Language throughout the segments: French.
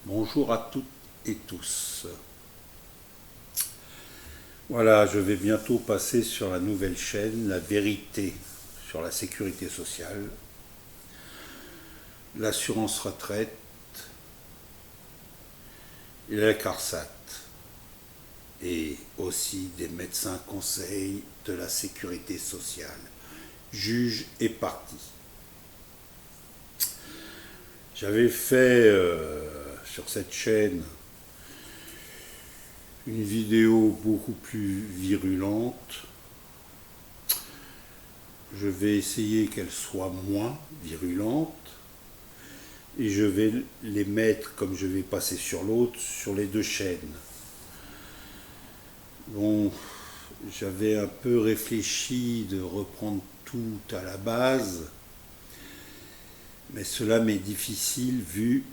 Bonjour à toutes et tous. Voilà, je vais bientôt passer sur la nouvelle chaîne, La Vérité sur la sécurité sociale, l'assurance retraite et la CARSAT, et aussi des médecins conseils de la sécurité sociale, juges et parties. J'avais fait sur cette chaîne une vidéo beaucoup plus virulente. Je vais essayer qu'elle soit moins virulente et je vais les mettre, comme je vais passer sur l'autre, sur les deux chaînes. Bon, j'avais un peu réfléchi de reprendre tout à la base, mais cela m'est difficile vu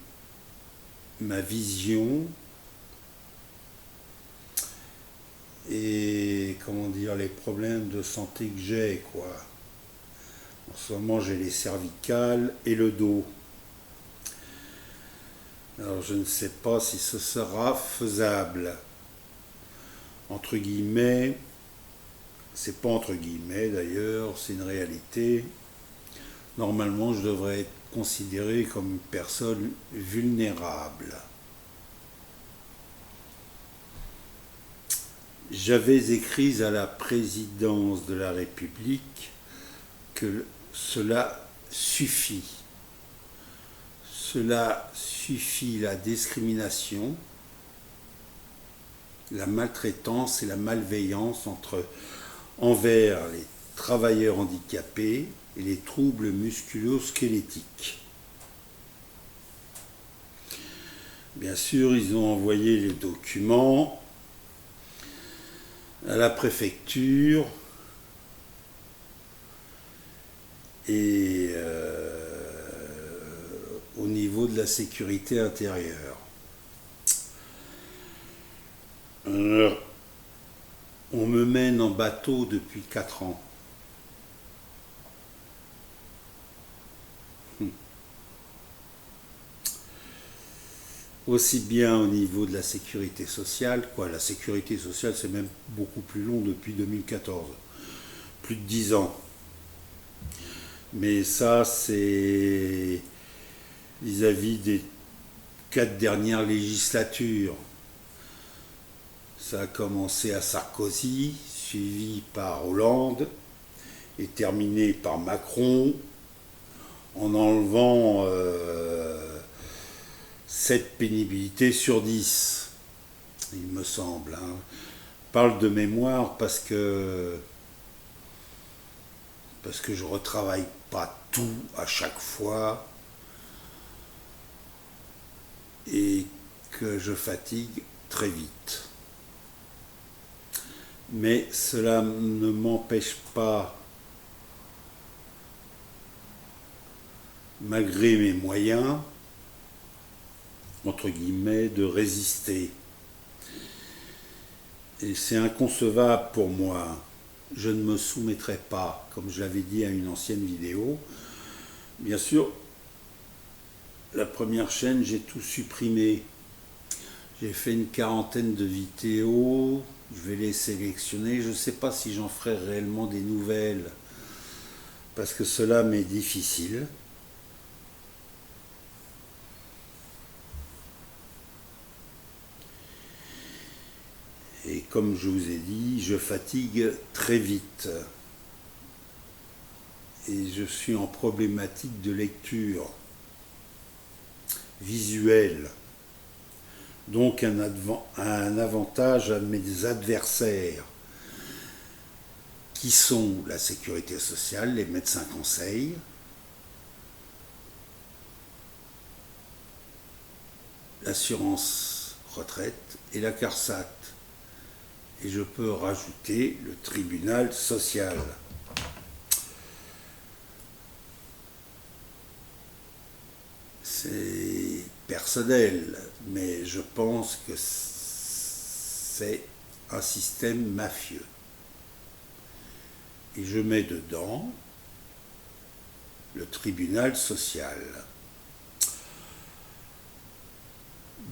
ma vision et comment dire les problèmes de santé que j'ai quoi. En ce moment j'ai les cervicales et le dos. Alors je ne sais pas si ce sera faisable. Entre guillemets, c'est pas entre guillemets d'ailleurs, c'est une réalité. Normalement je devrais être considéré comme une personne vulnérable. J'avais écrit à la présidence de la République que cela suffit. Cela suffit la discrimination, la maltraitance et la malveillance envers les travailleurs handicapés et les troubles musculo-squelettiques. Bien sûr, ils ont envoyé les documents à la préfecture et au niveau de la sécurité intérieure. Alors, on me mène en bateau depuis 4 ans. Aussi bien au niveau de la sécurité sociale, la sécurité sociale c'est même beaucoup plus long depuis 2014, plus de 10 ans. Mais ça c'est vis-à-vis des 4 dernières législatures. Ça a commencé à Sarkozy, suivi par Hollande et terminé par Macron, en enlevant 7 pénibilités sur 10, il me semble. Je parle de mémoire parce que je retravaille pas tout à chaque fois et que je fatigue très vite. Mais cela ne m'empêche pas, malgré mes moyens, entre guillemets, de résister. Et c'est inconcevable pour moi. Je ne me soumettrai pas, comme je l'avais dit à une ancienne vidéo. Bien sûr, la première chaîne, j'ai tout supprimé. J'ai fait une quarantaine de vidéos, je vais les sélectionner. Je ne sais pas si j'en ferai réellement des nouvelles, parce que cela m'est difficile. Et comme je vous ai dit, je fatigue très vite. Et je suis en problématique de lecture visuelle. Donc un avantage à mes adversaires, qui sont la sécurité sociale, les médecins conseils, l'assurance retraite et la CARSAT. Et je peux rajouter le tribunal social. C'est personnel, mais je pense que c'est un système mafieux. Et je mets dedans le tribunal social.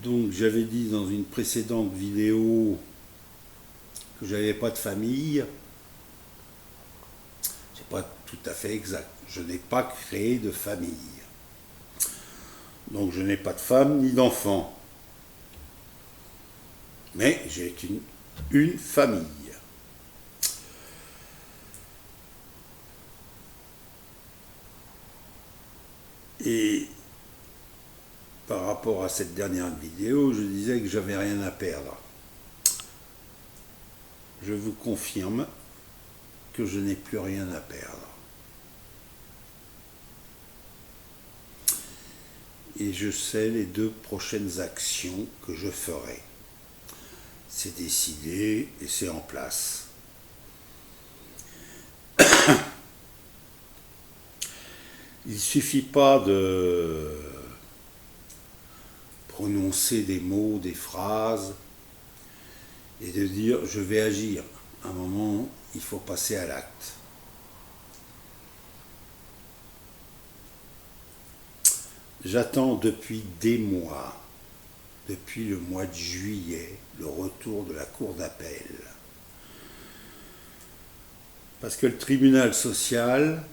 Donc j'avais dit dans une précédente vidéo que j'avais pas de famille. C'est pas tout à fait exact. Je n'ai pas créé de famille. Donc je n'ai pas de femme ni d'enfant. Mais j'ai une famille. Et par rapport à cette dernière vidéo, je disais que j'avais rien à perdre. Je vous confirme que je n'ai plus rien à perdre. Et je sais les 2 prochaines actions que je ferai. C'est décidé et c'est en place. Il ne suffit pas de prononcer des mots, des phrases et de dire je vais agir. À un moment, il faut passer à l'acte. J'attends depuis des mois, depuis le mois de juillet, le retour de la cour d'appel. Parce que le tribunal social,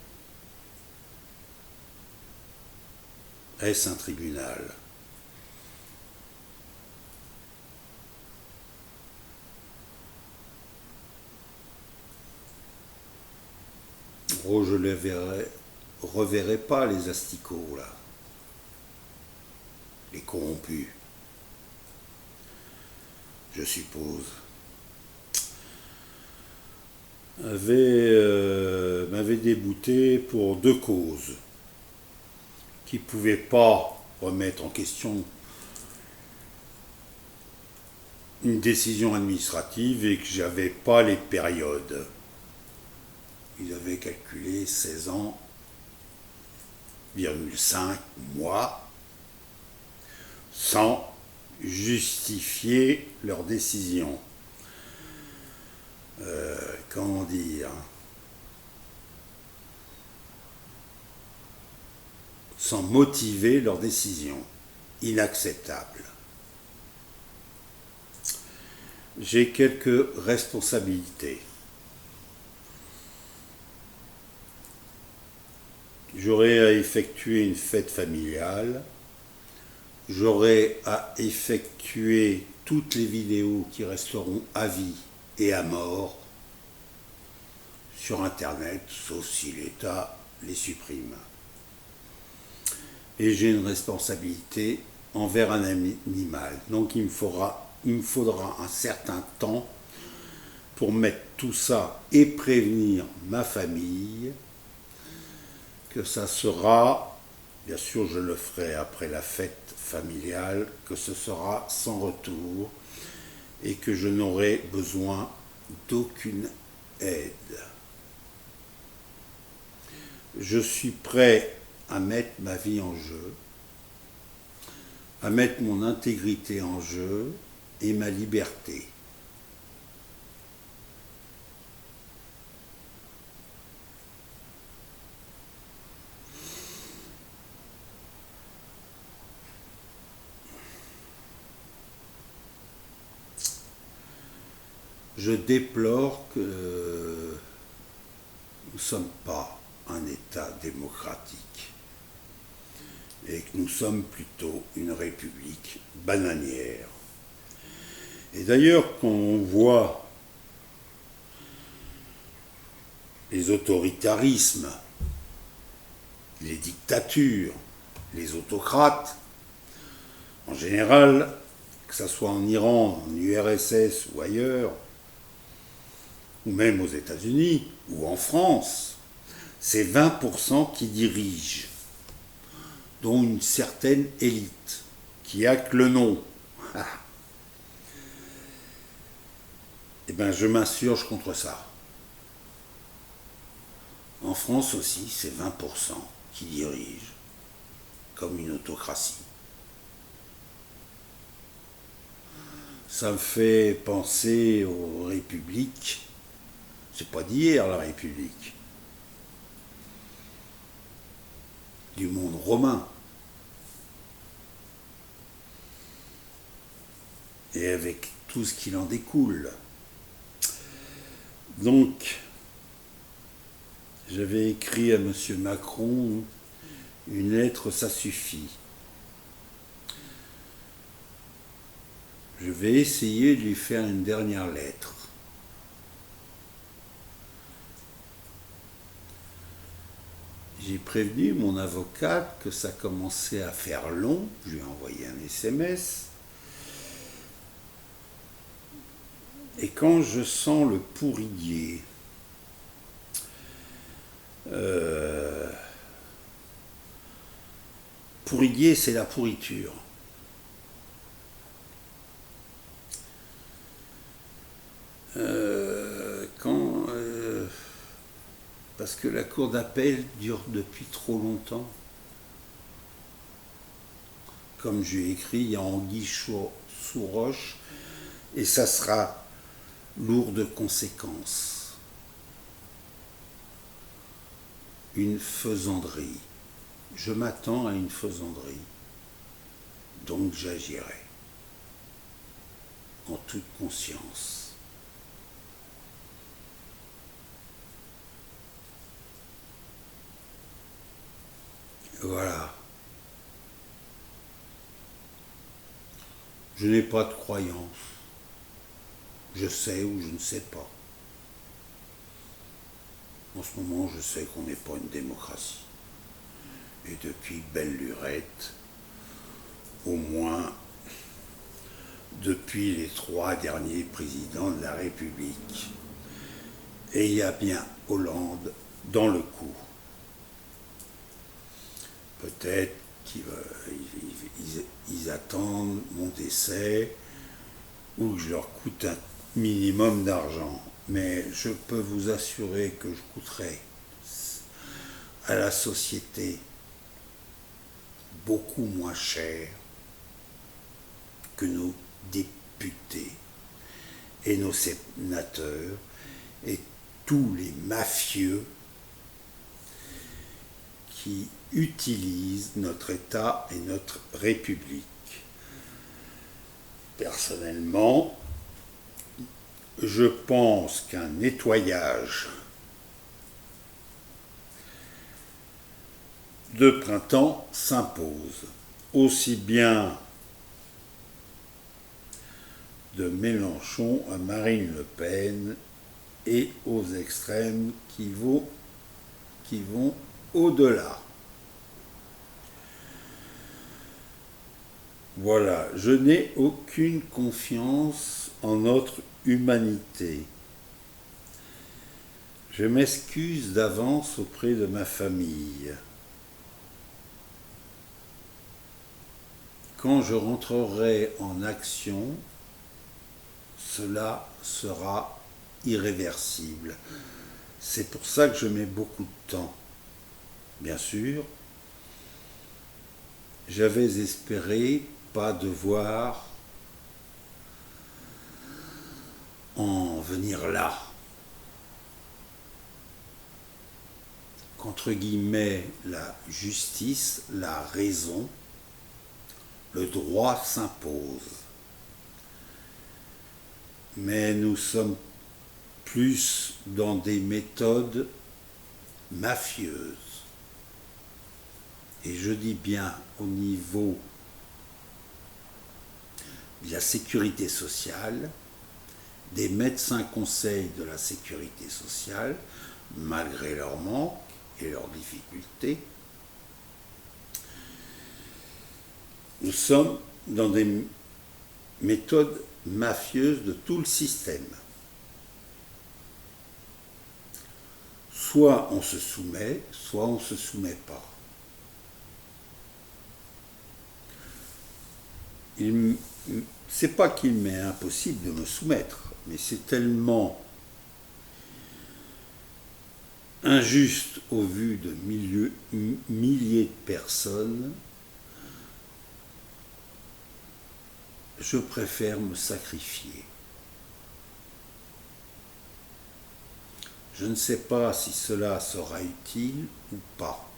est-ce un tribunal? Oh, je ne les reverrai pas, les asticots, là. Les corrompus. Je suppose. M'avait débouté pour 2 causes qui ne pouvaient pas remettre en question une décision administrative et que j'avais pas les périodes. Ils avaient calculé 16 ans, 5 mois, sans justifier leur décision. Comment dire, sans motiver leur décision. Inacceptable. J'ai quelques responsabilités. J'aurai à effectuer une fête familiale. J'aurai à effectuer toutes les vidéos qui resteront à vie et à mort sur Internet, sauf si l'État les supprime. Et j'ai une responsabilité envers un animal. Donc il me faudra un certain temps pour mettre tout ça et prévenir ma famille que ça sera, bien sûr je le ferai après la fête familiale, que ce sera sans retour et que je n'aurai besoin d'aucune aide. Je suis prêt à mettre ma vie en jeu, à mettre mon intégrité en jeu et ma liberté. Je déplore que nous ne sommes pas un État démocratique et que nous sommes plutôt une république bananière. Et d'ailleurs, quand on voit les autoritarismes, les dictatures, les autocrates, en général, que ce soit en Iran, en URSS ou ailleurs, ou même aux États-Unis ou en France, c'est 20% qui dirigent, dont une certaine élite, qui a que le nom. Eh bien, je m'insurge contre ça. En France aussi, c'est 20% qui dirigent, comme une autocratie. Ça me fait penser aux républiques. C'est pas d'hier, la République. Du monde romain. et avec tout ce qu'il en découle. Donc, j'avais écrit à M. Macron une lettre, ça suffit. Je vais essayer de lui faire une dernière lettre. J'ai prévenu mon avocate que ça commençait à faire long. Je lui ai envoyé un SMS. Et quand je sens le pourrier, pourrier, c'est la pourriture. Parce que la cour d'appel dure depuis trop longtemps. Comme j'ai écrit, il y a anguille sous roche, et ça sera lourd de conséquences. Une faisanderie. Je m'attends à une faisanderie. Donc j'agirai. En toute conscience. Voilà. Je n'ai pas de croyance. Je sais ou je ne sais pas. En ce moment, je sais qu'on n'est pas une démocratie. Et depuis belle lurette, au moins depuis les 3 derniers présidents de la République. Et il y a bien Hollande dans le coup. Peut-être qu'ils attendent mon décès ou que je leur coûte un minimum d'argent. Mais je peux vous assurer que je coûterai à la société beaucoup moins cher que nos députés et nos sénateurs et tous les mafieux qui utilisent notre État et notre République. Personnellement, je pense qu'un nettoyage de printemps s'impose, aussi bien de Mélenchon à Marine Le Pen et aux extrêmes qui vont au-delà. Voilà, je n'ai aucune confiance en notre humanité. Je m'excuse d'avance auprès de ma famille. Quand je rentrerai en action, cela sera irréversible. C'est pour ça que je mets beaucoup de temps. Bien sûr, j'avais espéré pas devoir en venir là. Qu'entre guillemets, la justice, la raison, le droit s'impose. Mais nous sommes plus dans des méthodes mafieuses. Et je dis bien au niveau de la sécurité sociale, des médecins conseils de la sécurité sociale, malgré leurs manques et leurs difficultés, nous sommes dans des méthodes mafieuses de tout le système. Soit on se soumet, soit on ne se soumet pas. C'est pas qu'il m'est impossible de me soumettre, mais c'est tellement injuste au vu de milliers de personnes, je préfère me sacrifier. Je ne sais pas si cela sera utile ou pas.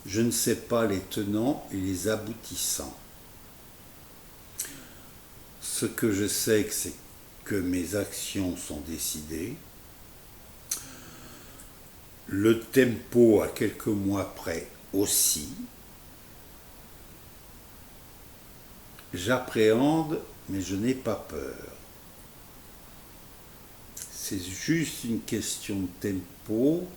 Je ne sais pas les tenants et les aboutissants. Ce que je sais, c'est que mes actions sont décidées. Le tempo à quelques mois près aussi. J'appréhende, mais je n'ai pas peur. C'est juste une question de tempo,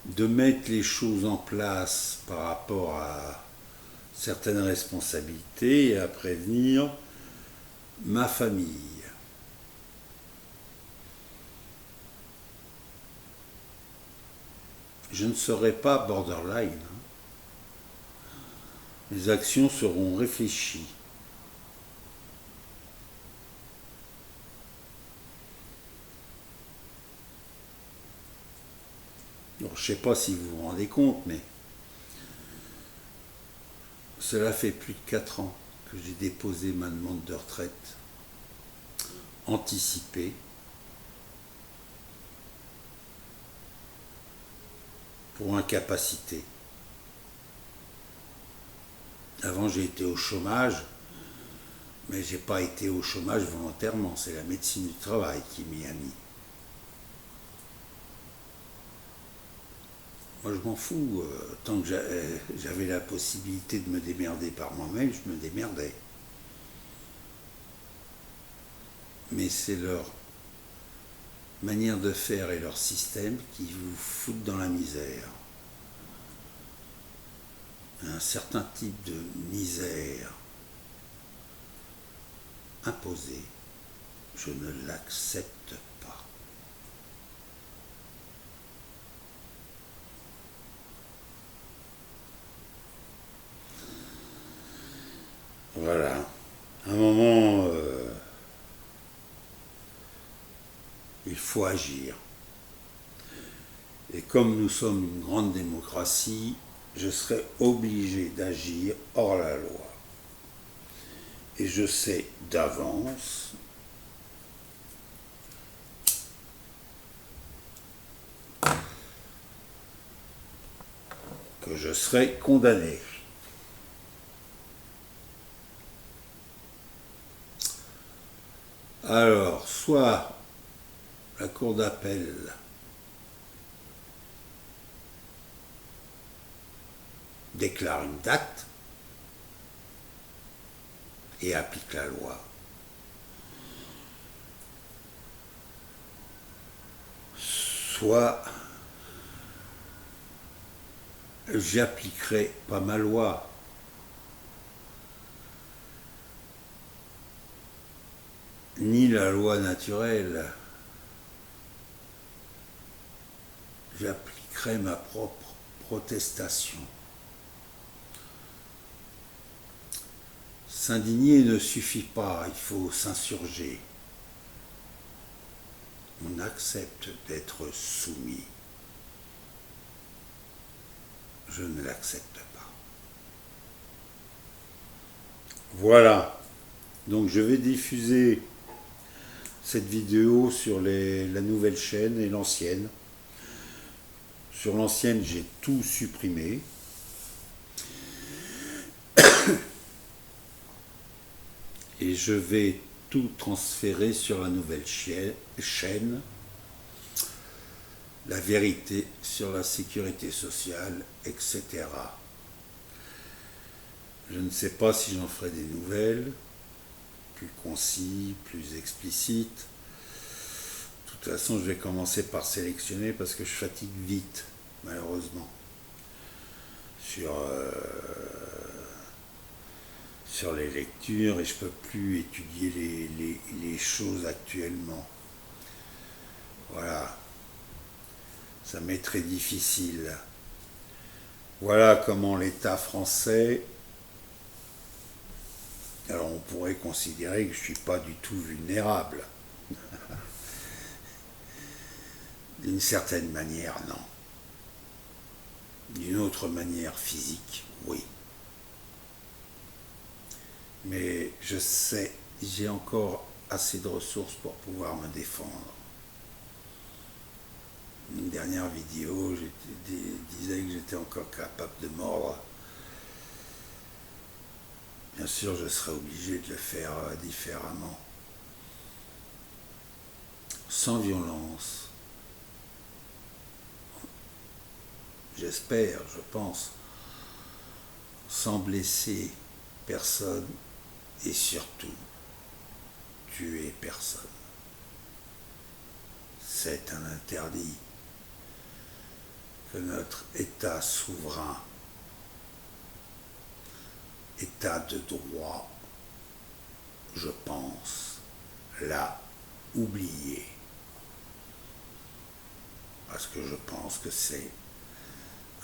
de mettre les choses en place par rapport à certaines responsabilités et à prévenir ma famille. Je ne serai pas borderline. Les actions seront réfléchies. Alors, je ne sais pas si vous vous rendez compte, mais cela fait plus de 4 ans que j'ai déposé ma demande de retraite anticipée pour incapacité. Avant, j'ai été au chômage, mais j'ai pas été au chômage volontairement. C'est la médecine du travail qui m'y a mis. Moi, je m'en fous. Tant que j'avais la possibilité de me démerder par moi-même, je me démerdais. Mais c'est leur manière de faire et leur système qui vous foutent dans la misère. Un certain type de misère imposée, je ne l'accepte pas. Voilà. À un moment, il faut agir. Et comme nous sommes une grande démocratie, je serai obligé d'agir hors la loi. Et je sais d'avance que je serai condamné. Alors, soit la cour d'appel déclare une date et applique la loi, soit j'appliquerai pas ma loi. Ni la loi naturelle. J'appliquerai ma propre protestation. S'indigner ne suffit pas, il faut s'insurger. On accepte d'être soumis. Je ne l'accepte pas. Voilà. Donc je vais diffuser cette vidéo sur la nouvelle chaîne et l'ancienne. Sur l'ancienne, j'ai tout supprimé. Et je vais tout transférer sur la nouvelle chaîne. La vérité sur la sécurité sociale, etc. Je ne sais pas si j'en ferai des nouvelles, plus concis, plus explicites. De toute façon, je vais commencer par sélectionner parce que je fatigue vite, malheureusement, sur les lectures et je ne peux plus étudier les choses actuellement. Voilà. Ça m'est très difficile. Voilà comment l'État français, alors on pourrait considérer que je ne suis pas du tout vulnérable. D'une certaine manière, non. D'une autre manière, physique, oui. Mais je sais, j'ai encore assez de ressources pour pouvoir me défendre. une dernière vidéo, je disais que j'étais encore capable de mordre. Bien sûr, je serais obligé de le faire différemment, sans violence. J'espère, je pense, sans blesser personne et surtout tuer personne. C'est un interdit que notre État souverain, État de droit, je pense, l'a oublié. Parce que je pense que c'est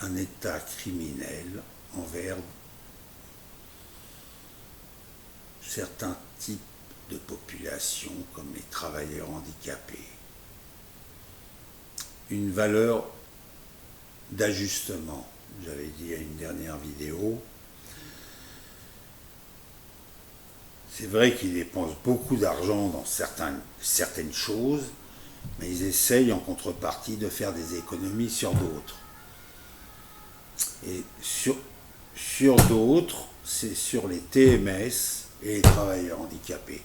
un État criminel envers certains types de population comme les travailleurs handicapés. Une valeur d'ajustement, j'avais dit à une dernière vidéo. C'est vrai qu'ils dépensent beaucoup d'argent dans certaines choses, mais ils essayent en contrepartie de faire des économies sur d'autres. Et sur d'autres, c'est sur les TMS et les travailleurs handicapés.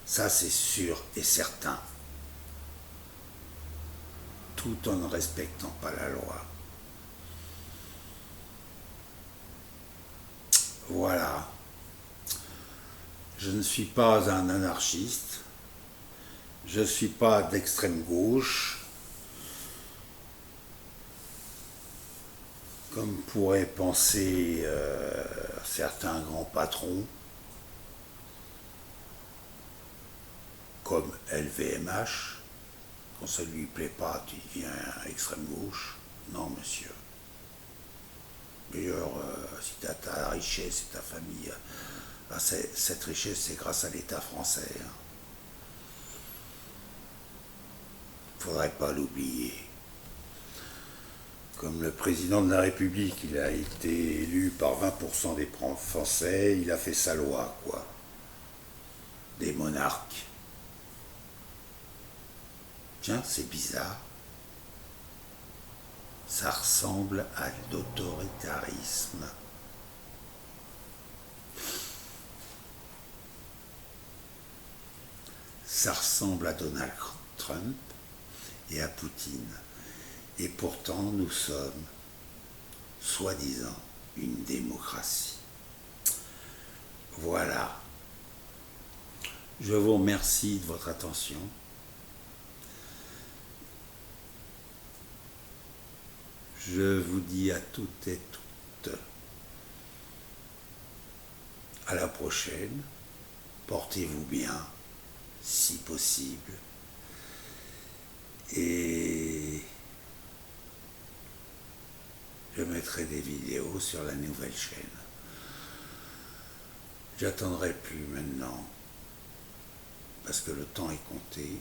Ça, c'est sûr et certain. Tout en ne respectant pas la loi. Voilà. Je ne suis pas un anarchiste. Je ne suis pas d'extrême gauche. Comme pourraient penser certains grands patrons, comme LVMH. Quand ça ne lui plaît pas, tu deviens extrême gauche. Non, monsieur. D'ailleurs, si tu as ta richesse et ta famille, cette richesse, c'est grâce à l'État français. Il ne faudrait pas l'oublier. Comme le président de la République, il a été élu par 20% des Français, il a fait sa loi, quoi. Des monarques. Tiens, c'est bizarre. Ça ressemble à l'autoritarisme. Ça ressemble à Donald Trump et à Poutine. Et pourtant, nous sommes, soi-disant, une démocratie. Voilà. Je vous remercie de votre attention. Je vous dis à toutes et toutes, à la prochaine. Portez-vous bien, si possible. Et je mettrai des vidéos sur la nouvelle chaîne. J'attendrai plus maintenant, parce que le temps est compté.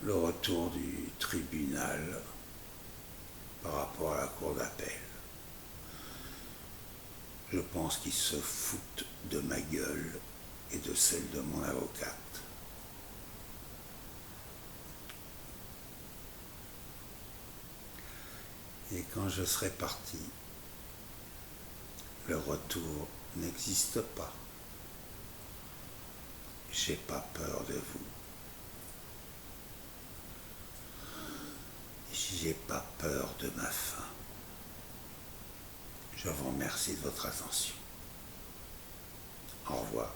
Le retour du tribunal par rapport à la cour d'appel. Je pense qu'ils se foutent de ma gueule et de celle de mon avocate. Et quand je serai parti, le retour n'existe pas. J'ai pas peur de vous. J'ai pas peur de ma fin. Je vous remercie de votre attention. Au revoir.